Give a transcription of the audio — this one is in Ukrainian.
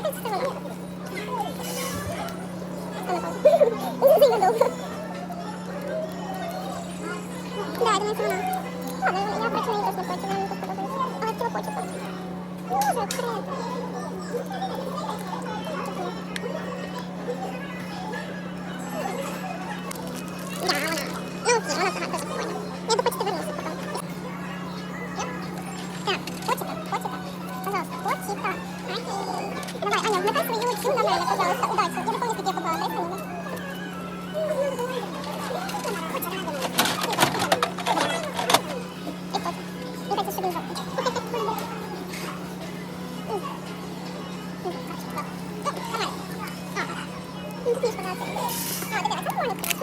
Сильно довго. Да, я думаю, що вона. Ладно, я про неї теж не хочу, мені тут подобається. Але цього хочу. Ну, може, вперед. Да, вона. Ну, окей, вона така дуже прикольна. Я би почти вернуся потім. Так, почта. Пожалуйста, почта. Окей. Давай, Аня, вмикай свою цю на мене, пожалуйста. Удачі. Я не пам'ятаю, як я попала. Дай мені. Давай.